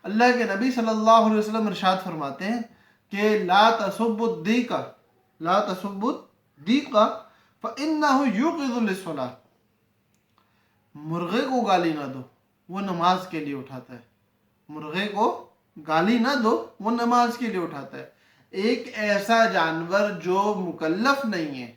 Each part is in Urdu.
اللہ کے نبی صلی اللہ علیہ وسلم ارشاد فرماتے ہیں کہ لا تسبوا الدیق، لا تسبوا الدیق فإنه یوقظ للصلاۃ، مرغے کو گالی نہ دو، وہ نماز کے لیے اٹھاتا ہے. مرغے کو گالی نہ دو، وہ نماز کے لیے اٹھاتا ہے. ایک ایسا جانور جو مکلف نہیں ہے،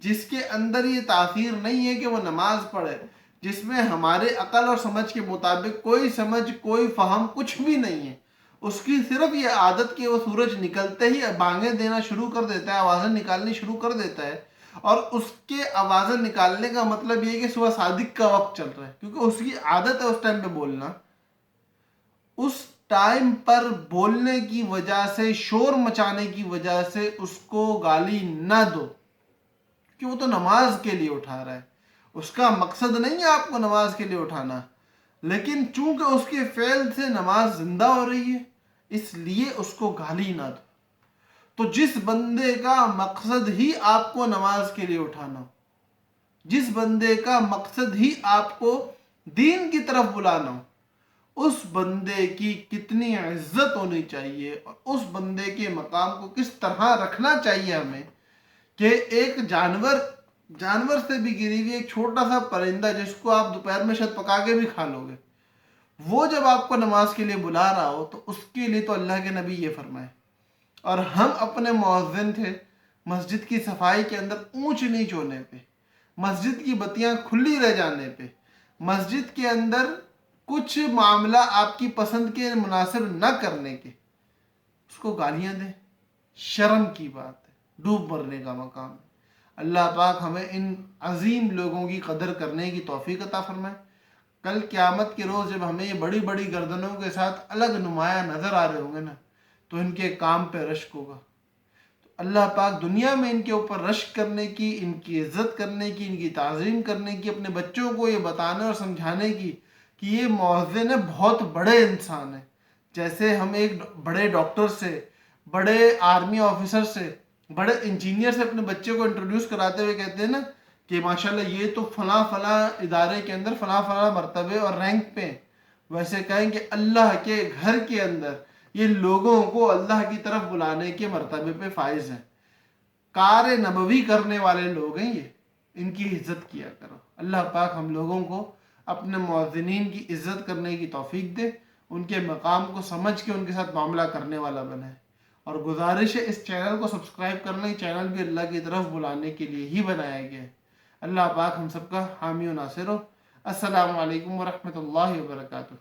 جس کے اندر یہ تاثیر نہیں ہے کہ وہ نماز پڑھے، جس میں ہمارے عقل اور سمجھ کے مطابق کوئی سمجھ کوئی فہم کچھ بھی نہیں ہے، اس کی صرف یہ عادت کہ وہ سورج نکلتے ہی بانگیں دینا شروع کر دیتا ہے، آوازیں نکالنی شروع کر دیتا ہے، اور اس کے آوازیں نکالنے کا مطلب یہ ہے کہ صبح صادق کا وقت چل رہا ہے، کیونکہ اس کی عادت ہے اس ٹائم پہ بولنا. اس ٹائم پر بولنے کی وجہ سے، شور مچانے کی وجہ سے اس کو گالی نہ دو، کہ وہ تو نماز کے لیے اٹھا رہا ہے. اس کا مقصد نہیں ہے آپ کو نماز کے لیے اٹھانا، لیکن چونکہ اس کے فعل سے نماز زندہ ہو رہی ہے، اس لیے اس کو گالی نہ دو. تو جس بندے کا مقصد ہی آپ کو نماز کے لیے اٹھانا ہو، جس بندے کا مقصد ہی آپ کو دین کی طرف بلانا ہو، اس بندے کی کتنی عزت ہونی چاہیے، اور اس بندے کے مقام کو کس طرح رکھنا چاہیے ہمیں، کہ ایک جانور سے بھی گری ہوئی ایک چھوٹا سا پرندہ جس کو آپ دوپہر میں شاید پکا کے بھی کھا لو گے، وہ جب آپ کو نماز کے لیے بلا رہا ہو تو اس کے لیے تو اللہ کے نبی یہ فرمائے. اور ہم اپنے مؤذن تھے، مسجد کی صفائی کے اندر اونچ نیچ ہونے پہ، مسجد کی بتیاں کھلی رہ جانے پہ، مسجد کے اندر کچھ معاملہ آپ کی پسند کے مناسب نہ کرنے کے، اس کو گالیاں دیں، شرم کی بات ہے، ڈوب مرنے کا مقام ہے. اللہ پاک ہمیں ان عظیم لوگوں کی قدر کرنے کی توفیق عطا فرمائے. کل قیامت کے روز جب ہمیں یہ بڑی بڑی گردنوں کے ساتھ الگ نمایاں نظر آ رہے ہوں گے نا، تو ان کے کام پہ رشک ہوگا. تو اللہ پاک دنیا میں ان کے اوپر رشک کرنے کی، ان کی عزت کرنے کی، ان کی تعظیم کرنے کی، اپنے بچوں کو یہ بتانے اور سمجھانے کی کہ یہ مؤذن بہت بڑے انسان ہیں. جیسے ہم ایک بڑے ڈاکٹر سے، بڑے آرمی آفیسر سے، بڑے انجینئر سے اپنے بچے کو انٹروڈیوس کراتے ہوئے کہتے ہیں نا کہ ماشاءاللہ یہ تو فلاں فلاں ادارے کے اندر فلاں فلاں مرتبے اور رینک پہ ہیں، ویسے کہیں کہ اللہ کے گھر کے اندر یہ لوگوں کو اللہ کی طرف بلانے کے مرتبے پہ فائز ہیں. کار نبوی کرنے والے لوگ ہیں یہ، ان کی عزت کیا کرو. اللہ پاک ہم لوگوں کو اپنے مؤذنین کی عزت کرنے کی توفیق دے، ان کے مقام کو سمجھ کے ان کے ساتھ معاملہ کرنے والا بنائے. اور گزارش ہے اس چینل کو سبسکرائب کرنا، یہ چینل بھی اللہ کی طرف بلانے کے لیے ہی بنایا گیا ہے. اللہ پاک ہم سب کا حامی و ناصر ہو. السلام علیکم ورحمۃ اللہ وبرکاتہ.